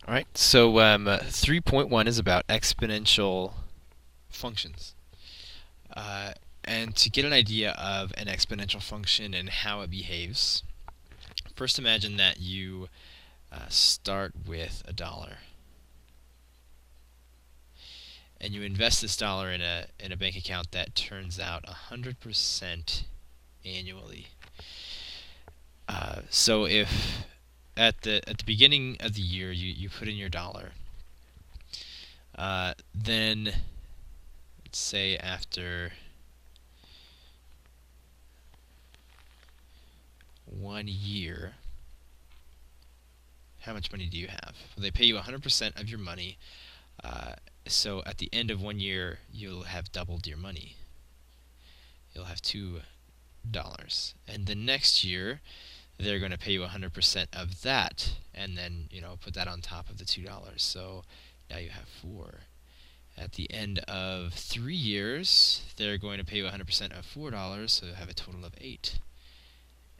All right, so 3.1 is about exponential functions. Uh, and to get an idea of an exponential function and how it behaves, first imagine that you start with $1, and you invest this dollar in a bank account that turns out 100% annually. So if at the beginning of the year you put in your dollar, then let's say after 1 year, how much money do you have? Well, they pay you 100% of your money, so at the end of 1 year, you'll have doubled your money. You'll have $2. And the next year, they're going to pay you 100% of that, and then put that on top of the $2. So now you have 4. At the end of 3 years, they're going to pay you 100% of $4, so you have a total of 8.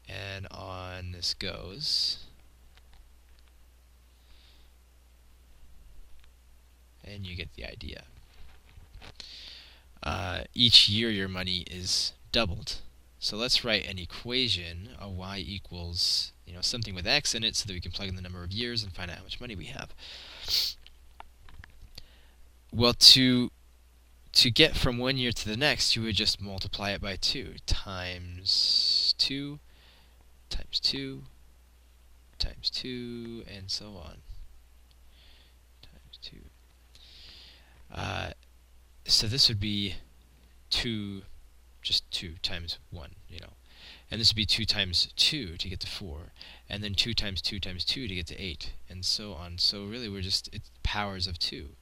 And on this goes. And you get the idea. Each year your money is doubled. So let's write an equation, a y equals something with x in it, so that we can plug in the number of years and find out how much money we have. Well, to get from 1 year to the next, you would just multiply it by 2 times 2 times 2 times 2, and so on. Times 2. So this would be 2, just 2 times 1, And this would be 2 times 2 to get to 4, and then 2 times 2 times 2 to get to 8, and so on. So really it's powers of 2.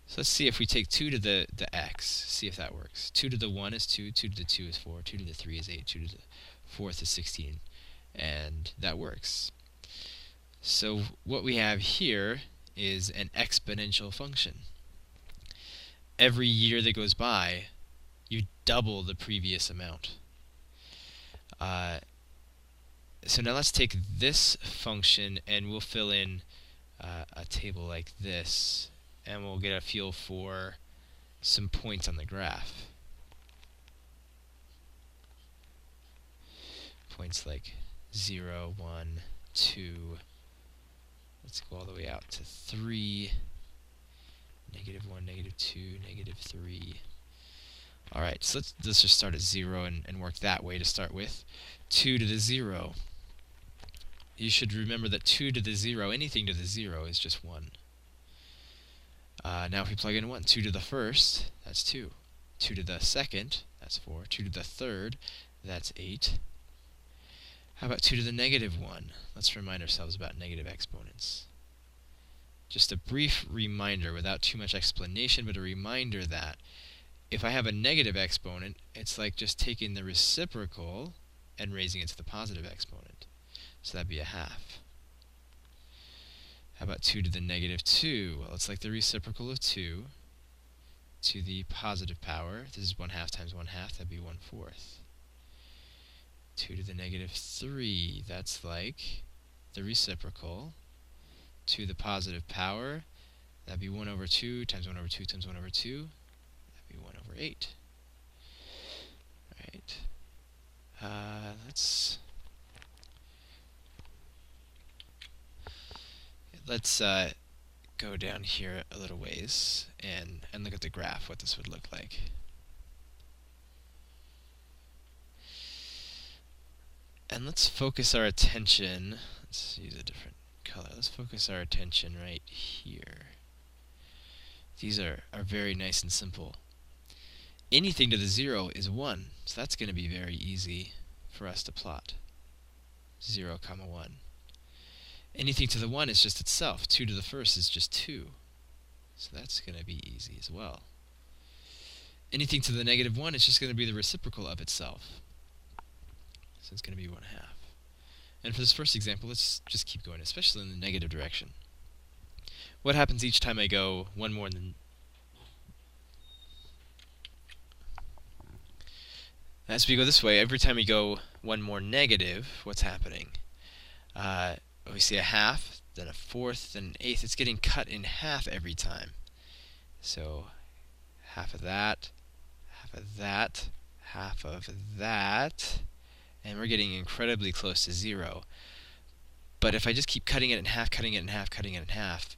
So let's see if we take 2 to the x, see if that works. 2 to the 1 is 2, 2 to the 2 is 4, 2 to the 3 is 8, 2 to the 4th is 16, and that works. So what we have here is an exponential function. Every year that goes by, you double the previous amount. So now let's take this function and we'll fill in a table like this, and we'll get a feel for some points on the graph. Points like 0, 1, 2. Let's go all the way out to 3. -1, -2, -3. Alright, so let's just start at 0 and work that way to start with. 2 to the 0. You should remember that 2 to the 0, anything to the 0 is just 1. Now if we plug in 1, 2 to the first, that's 2. 2 to the second, that's 4. 2 to the third, that's 8. How about 2 to the -1? Let's remind ourselves about negative exponents. Just a brief reminder without too much explanation, but a reminder that if I have a negative exponent, it's like just taking the reciprocal and raising it to the positive exponent. So that'd be a half. How about 2 to the -2? Well, it's like the reciprocal of 2 to the positive power. This is 1/2 times 1/2, that'd be 1/4. 2 to the -3, that's like the reciprocal to the positive power. That'd be 1/2 times 1/2 times 1/2. That'd be 1/8. Alright. Let's go down here a little ways and look at the graph, what this would look like. And let's focus our attention. Let's use a different color. Let's focus our attention right here. These are very nice and simple. Anything to the 0 is 1, so that's going to be very easy for us to plot. 0, 1. Anything to the 1 is just itself. 2 to the first is just 2, so that's going to be easy as well. Anything to the -1 is just going to be the reciprocal of itself, so it's going to be 1/2. And for this first example, let's just keep going, especially in the negative direction. What happens each time I go one more than... As we go this way, every time we go one more negative, what's happening? We see a half then a fourth, then an eighth. It's getting cut in half every time. So half of that, half of that, half of that, and we're getting incredibly close to 0. But if I just keep cutting it in half, cutting it in half, cutting it in half,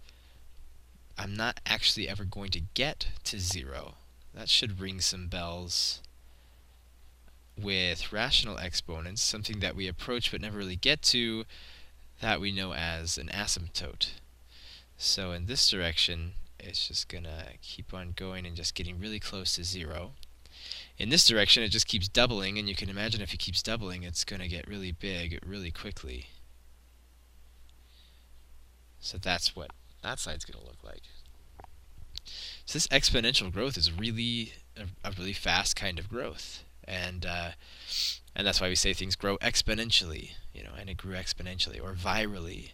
I'm not actually ever going to get to 0. That should ring some bells with rational exponents, something that we approach but never really get to, that we know as an asymptote. So in this direction, it's just going to keep on going and just getting really close to 0. In this direction, it just keeps doubling, and you can imagine if it keeps doubling, it's going to get really big really quickly. So that's what that side's going to look like. So this exponential growth is really a really fast kind of growth, and that's why we say things grow exponentially, and it grew exponentially or virally,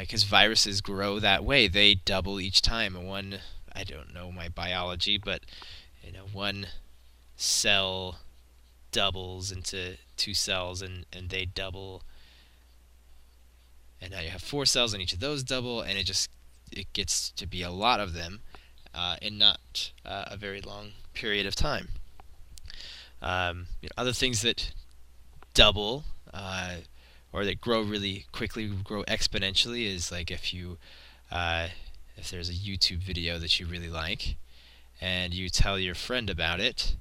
because viruses grow that way. They double each time. I don't know my biology, but one cell doubles into 2 cells, and they double, and now you have 4 cells, and each of those double, and it gets to be a lot of them in not a very long period of time. Other things that double or that grow really quickly, grow exponentially, is like if there's a YouTube video that you really like, and you tell your friend about it,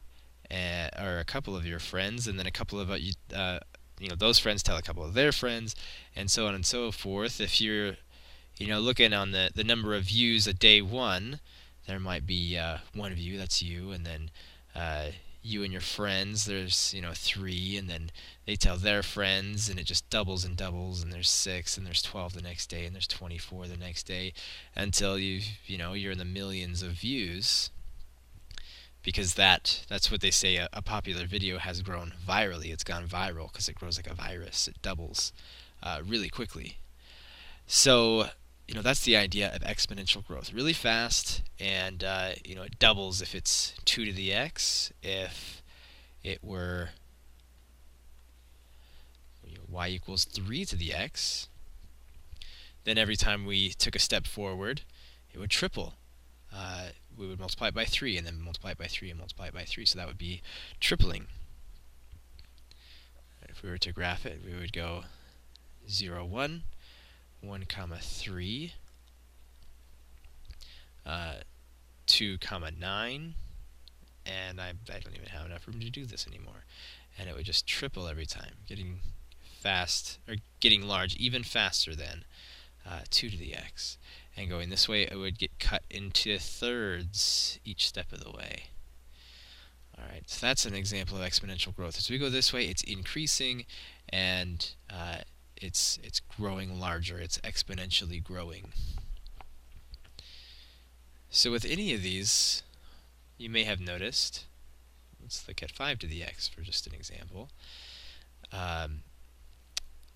or a couple of your friends, and then a couple of those friends tell a couple of their friends, and so on and so forth. If you're looking on the number of views at day 1, there might be 1 view, that's you, and then you and your friends, there's 3, and then they tell their friends, and it just doubles and doubles, and there's 6, and there's 12 the next day, and there's 24 the next day, until you're in the millions of views, because that's what they say a popular video has grown virally. It's gone viral because it grows like a virus. It doubles really quickly. So that's the idea of exponential growth. Really fast, and it doubles if it's 2 to the x. If it were y equals 3 to the x, then every time we took a step forward, it would triple. We would multiply it by 3, and then multiply it by 3, and multiply it by 3. So that would be tripling. If we were to graph it, we would go 0, 1, 1, 3, 2, 9, and I don't even have enough room to do this anymore. And it would just triple every time, getting fast, or getting large even faster than 2 to the x. And going this way, it would get cut into thirds each step of the way. Alright, so that's an example of exponential growth. As we go this way, it's increasing, and it's growing larger. It's exponentially growing. So with any of these, you may have noticed, let's look at 5 to the x for just an example.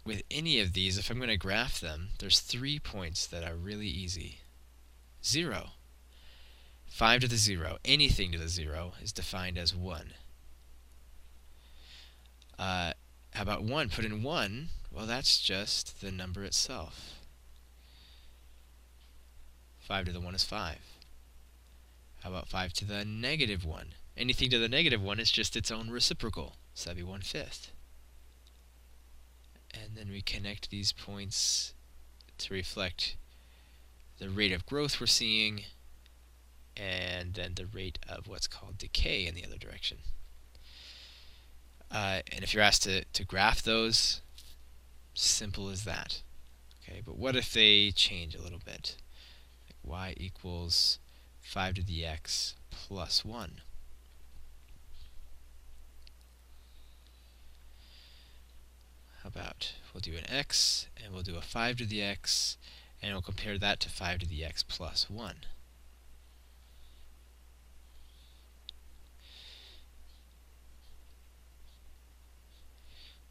With any of these, if I'm going to graph them, there's 3 points that are really easy. 0. 5 to the 0, anything to the 0, is defined as 1. How about 1? Put in 1, well, that's just the number itself. 5 to the 1 is 5. How about 5 to the negative 1? Anything to the negative 1 is just its own reciprocal, so that'd be 1/5. And then we connect these points to reflect the rate of growth we're seeing, and then the rate of what's called decay in the other direction. And if you're asked to graph those, simple as that. Okay, but what if they change a little bit? Like y equals 5 to the x plus 1. How about we'll do an x, and we'll do a 5 to the x, and we'll compare that to 5 to the x plus 1.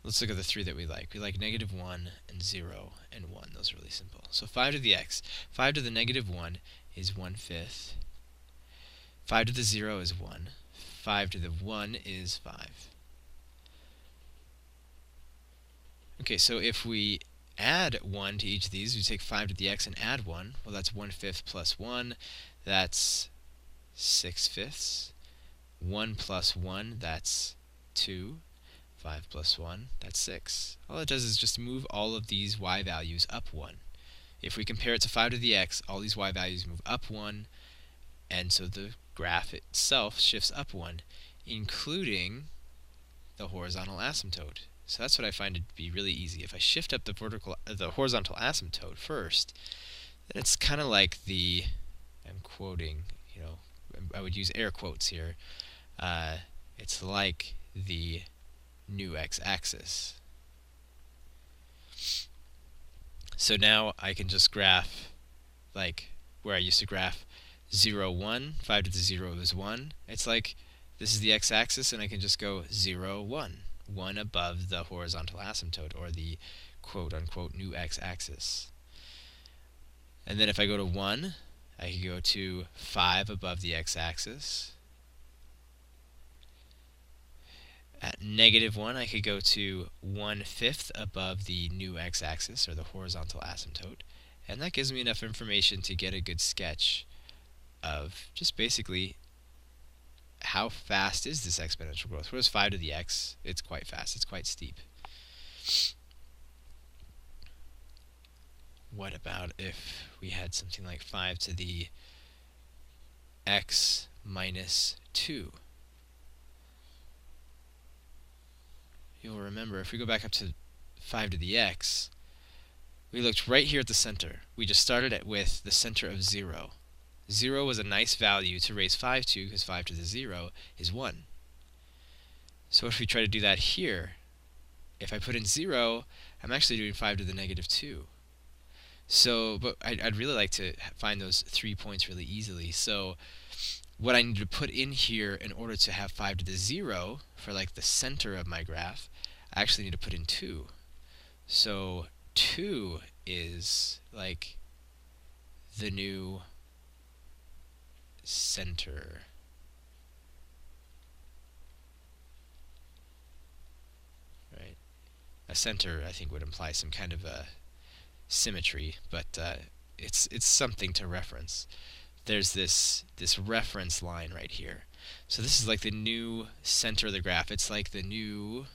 Let's look at the 3 that we like. We like negative 1 and 0 and 1. Those are really simple. So 5 to the x. 5 to the negative 1 is 1/5. 5 to the 0 is 1. 5 to the 1 is 5. Okay, so if we add 1 to each of these. We take 5 to the x and add 1. Well, that's 1/5 plus 1. That's 6/5. 1 plus 1, that's 2. 5 plus 1, that's 6. All it does is just move all of these y values up 1. If we compare it to 5 to the x, all these y values move up 1, and so the graph itself shifts up 1, including the horizontal asymptote. So that's what I find to be really easy. If I shift up the horizontal asymptote first, then it's kind of like I'm quoting, I would use air quotes here. It's like the new x-axis. So now I can just graph like where I used to graph 0, 1. 5 to the 0 is 1. It's like this is the x-axis, and I can just go 0, 1. 1 above the horizontal asymptote, or the quote-unquote new x-axis. And then if I go to 1, I can go to 5 above the x-axis. At -1, I could go to 1/5 above the new x-axis, or the horizontal asymptote. And that gives me enough information to get a good sketch of just basically how fast is this exponential growth. What is 5 to the x? It's quite fast. It's quite steep. What about if we had something like 5 to the x minus 2? You'll remember, if we go back up to 5 to the x, we looked right here at the center. We just started with the center of 0. 0 was a nice value to raise 5 to, because 5 to the 0 is 1. So if we try to do that here, if I put in 0, I'm actually doing 5 to the -2. So, but I'd really like to find those 3 points really easily. So what I need to put in here in order to have 5 to the 0 for like the center of my graph, I actually need to put in 2. So 2 is like the new center. Right? A center, I think, would imply some kind of a symmetry, but it's something to reference. There's this reference line right here. So this is like the new center of the graph. It's like the new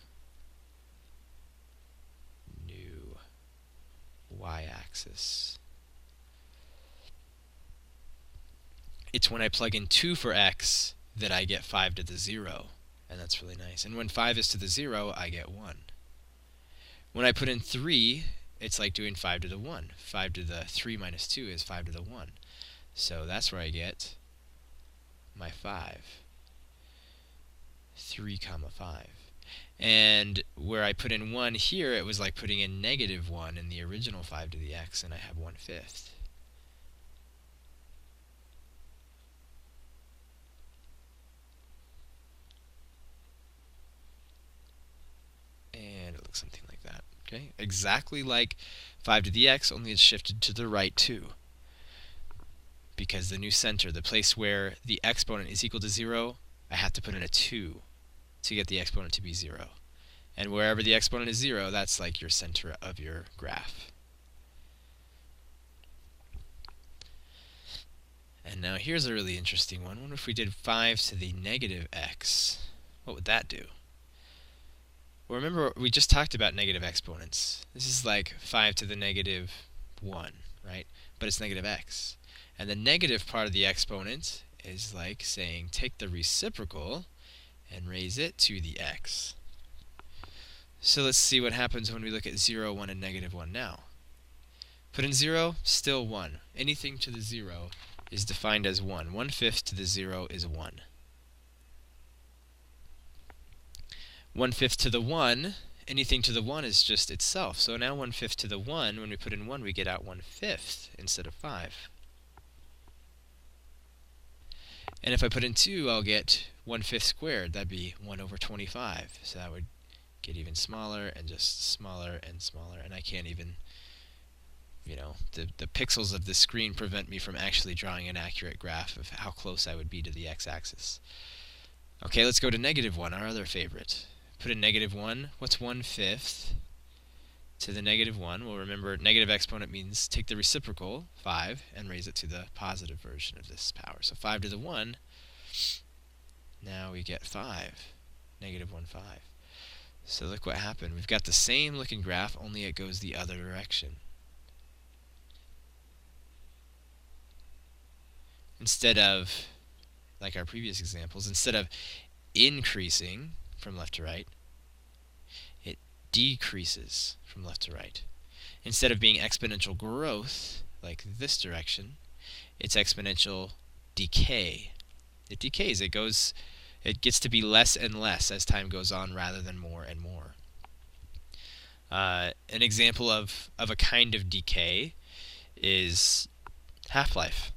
y-axis. It's when I plug in 2 for x that I get 5 to the 0, and that's really nice. And when 5 is to the 0, I get 1. When I put in 3, it's like doing 5 to the 1. 5 to the 3 minus 2 is 5 to the 1. So that's where I get my 5. 3 comma 5. And where I put in 1 here, it was like putting in -1 in the original 5 to the x, and I have 1/5. And it looks something like that. Okay, exactly like 5 to the x, only it's shifted to the right too. Because the new center, the place where the exponent is equal to 0, I have to put in a 2 to get the exponent to be 0. And wherever the exponent is 0, that's like your center of your graph. And now here's a really interesting one. What if we did 5 to the -x? What would that do? Well, remember, we just talked about negative exponents. This is like 5 to the -1, right? But it's -x. And the negative part of the exponent is like saying take the reciprocal and raise it to the x. So let's see what happens when we look at 0, 1, and -1 now. Put in 0, still 1. Anything to the 0 is defined as 1. 1/5 to the 0 is 1. 1/5 to the 1, anything to the 1 is just itself. So now 1/5 to the 1, when we put in 1, we get out 1/5 instead of 5. And if I put in 2, I'll get 1/5 squared. That'd be 1 over 25. So that would get even smaller and just smaller and smaller. And I can't even, the pixels of the screen prevent me from actually drawing an accurate graph of how close I would be to the x-axis. Okay, let's go to -1, our other favorite. Put in -1. What's 1/5 to the negative 1. Well, remember, negative exponent means take the reciprocal, 5, and raise it to the positive version of this power. So 5 to the 1, now we get 5, negative 1, 5. So look what happened. We've got the same looking graph, only it goes the other direction. Instead of, like our previous examples, instead of increasing from left to right, it decreases from left to right. Instead of being exponential growth, like this direction, it's exponential decay. It decays. It gets to be less and less as time goes on rather than more and more. An example of a kind of decay is half-life.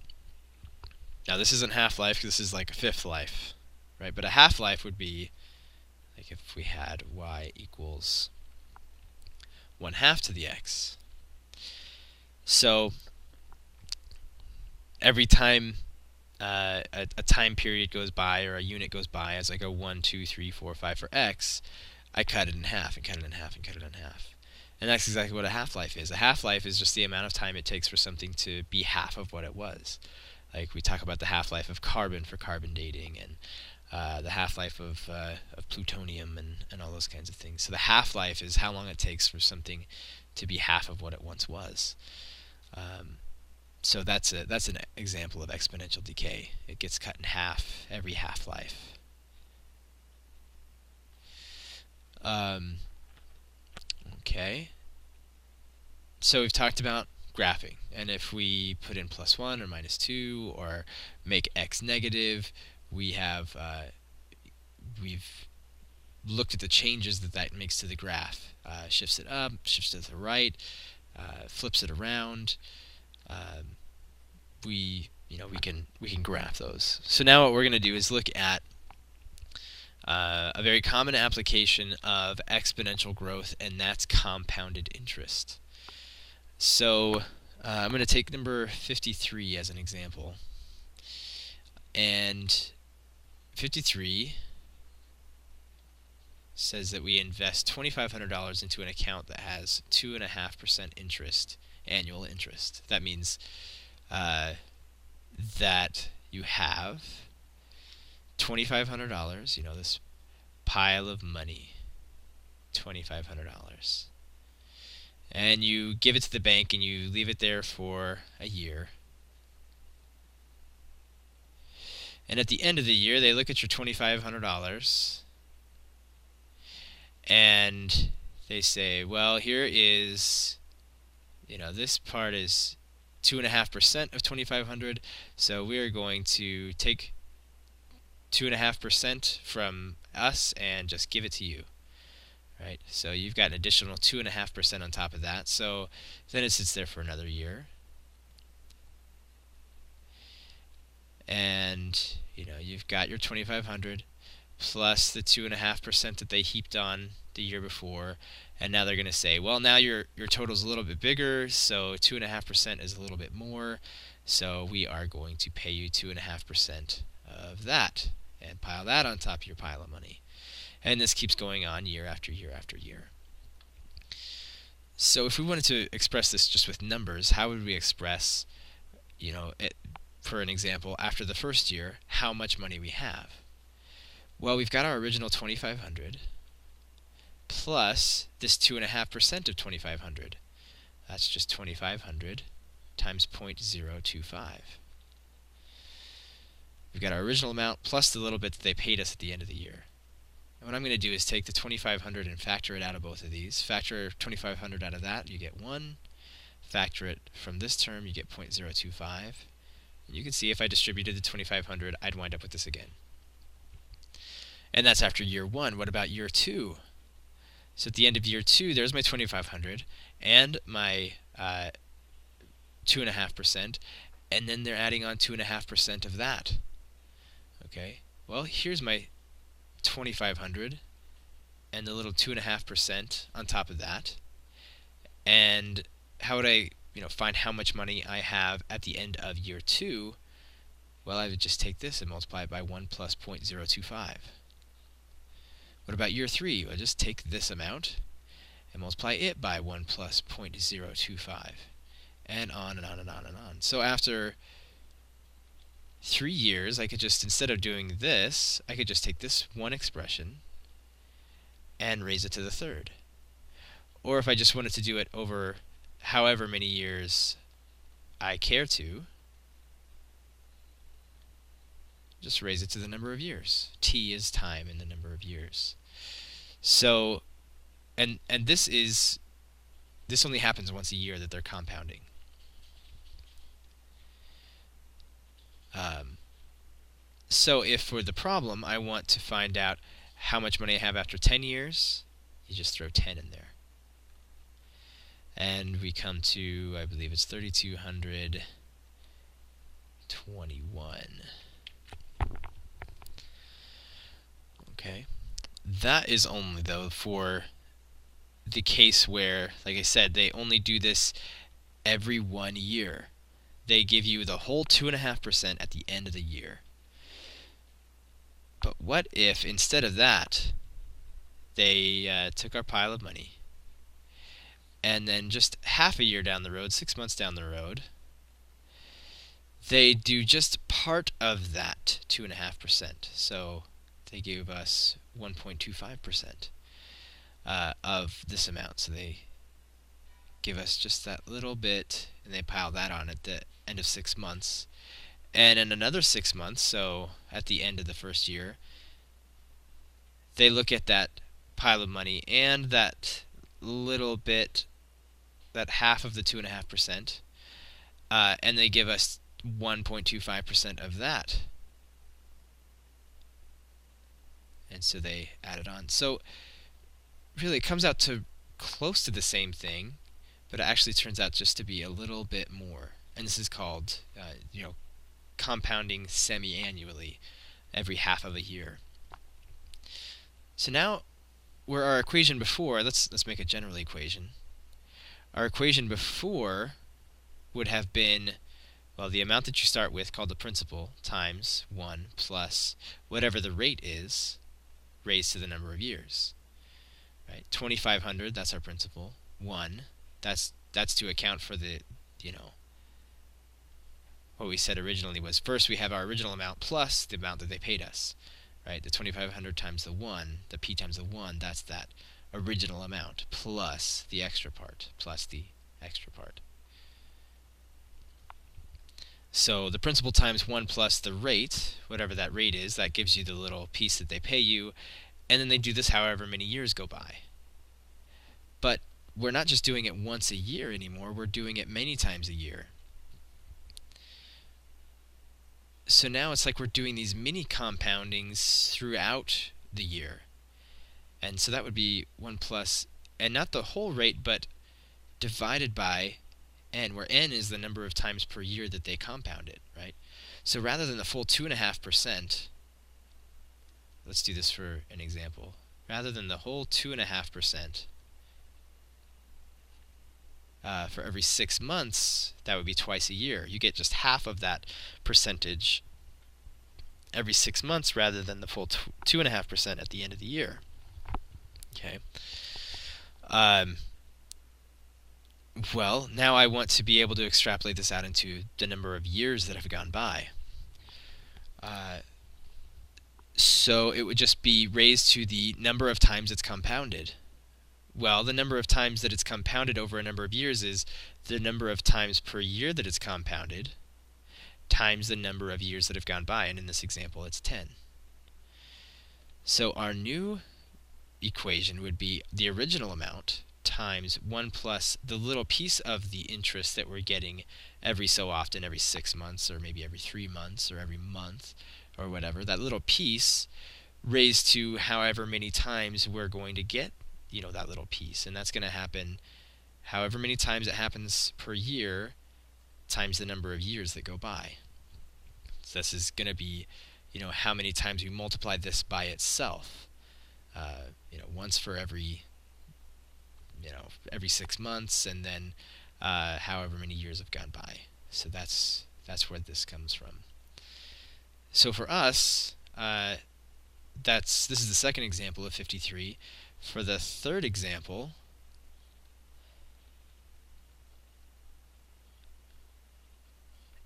Now this isn't half-life, this is like a fifth life, right? But a half-life would be like if we had y equals 1/2 to the x. So every time a time period goes by or a unit goes by, as I go 1, 2, 3, 4, 5 for x, I cut it in half and cut it in half and cut it in half. And that's exactly what a half-life is. A half-life is just the amount of time it takes for something to be half of what it was. Like we talk about the half-life of carbon for carbon dating, and the half-life of plutonium and all those kinds of things. So the half-life is how long it takes for something to be half of what it once was. So that's an example of exponential decay. It gets cut in half every half-life. Okay. So we've talked about graphing, and if we put in +1 or -2 or make x negative, we've looked at the changes that makes to the graph. Shifts it up, shifts it to the right, flips it around. We can graph those. So now what we're going to do is look at a very common application of exponential growth, and that's compounded interest. So I'm going to take number 53 as an example. And 53 says that we invest $2,500 into an account that has 2.5% interest, annual interest. That means that you have $2,500, this pile of money, $2,500. And you give it to the bank and you leave it there for a year. And at the end of the year, they look at your $2,500 and they say, well, here is, this part is 2.5% of 2,500, so we're going to take 2.5% from us and just give it to you. Right? So you've got an additional 2.5% on top of that. So then it sits there for another year. And you've got your 2,500 plus the 2.5% that they heaped on the year before, and now they're going to say, well, now your total's a little bit bigger, so 2.5% is a little bit more, so we are going to pay you 2.5% of that and pile that on top of your pile of money. And this keeps going on year after year after year. So if we wanted to express this just with numbers, how would we express, for an example, after the first year, how much money we have? Well, we've got our original 2,500 plus this 2.5% of 2,500. That's just 2,500 times 0.025. We've got our original amount plus the little bit that they paid us at the end of the year. And what I'm going to do is take the 2,500 and factor it out of both of these. Factor 2,500 out of that, you get 1. Factor it from this term, you get 0.025. And you can see if I distributed the 2,500, I'd wind up with this again. And that's after year 1. What about year 2? So at the end of year 2, there's my 2,500 and my 2.5%, and then they're adding on 2.5% of that. Okay, well, here's my 2,500 and the little 2.5% on top of that. And how would I, find how much money I have at the end of year 2? Well, I would just take this and multiply it by 1 plus 0.025. What about year 3? Well, just take this amount and multiply it by 1 plus 0.025, and on and on and on and on. So after 3 years, I could just, instead of doing this, I could just take this one expression and raise it to the third. Or if I just wanted to do it over however many years I care to, just raise it to the number of years. T is time in the number of years. So, and this only happens once a year that they're compounding. So if for the problem I want to find out how much money I have after 10 years, you just throw 10 in there. And we come to, I believe it's 3,221. Okay. That is only, though, for the case where, like I said, they only do this every 1 year. They give you the whole 2.5% at the end of the year. But what if, instead of that, they took our pile of money, and then just half a year down the road, 6 months down the road, they do just part of that 2.5%. So they gave us 1.25% of this amount. So they give us just that little bit, and they pile that on at the end of 6 months. And in another 6 months, so at the end of the first year, they look at that pile of money and that little bit, that half of the 2.5%, and they give us 1.25% of that. And so they add it on. So really, it comes out to close to the same thing, but it actually turns out just to be a little bit more. And this is called, compounding semi-annually, every half of a year. So now, where our equation before, let's make a general equation. Our equation before would have been, well, the amount that you start with, called the principal, times 1 plus whatever the rate is, raised to the number of years. Right? 2,500, that's our principal. 1, that's to account for the, what we said originally was, first we have our original amount plus the amount that they paid us. Right? The 2,500 times the 1, the p times the 1, that's that original amount, plus the extra part, So the principal times 1 plus the rate, whatever that rate is, that gives you the little piece that they pay you, and then they do this however many years go by. But we're not just doing it once a year anymore, we're doing it many times a year. So now it's like we're doing these mini compoundings throughout the year. And so that would be 1 plus, and not the whole rate, but divided by n, where n is the number of times per year that they compound it, right? So rather than the full 2.5%, let's do this for an example. Rather than the whole 2.5%, for every 6 months, that would be twice a year. You get just half of that percentage every 6 months rather than the full 2.5% at the end of the year. Okay. Well, now I want to be able to extrapolate this out into the number of years that have gone by. So it would just be raised to the number of times it's compounded. Well, the number of times that it's compounded over a number of years is the number of times per year that it's compounded times the number of years that have gone by, and in this example it's 10. So our new equation would be the original amount times 1 plus the little piece of the interest that we're getting every so often, every 6 months, or maybe every 3 months, or every month, or whatever. That little piece raised to however many times we're going to get that little piece, and that's going to happen however many times it happens per year times the number of years that go by. So this is going to be, how many times we multiply this by itself. Once for every 6 months, and then however many years have gone by. So that's where this comes from. So for us, this is the second example of 53. For the third example,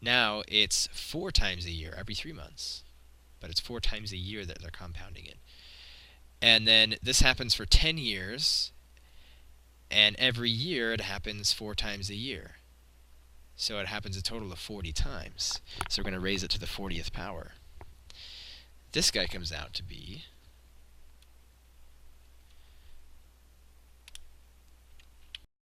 Now it's 4 times a year, every 3 months. But it's 4 times a year that they're compounding it. And then this happens for 10 years, and every year it happens 4 times a year. So it happens a total of 40 times. So we're going to raise it to the 40th power. This guy comes out to be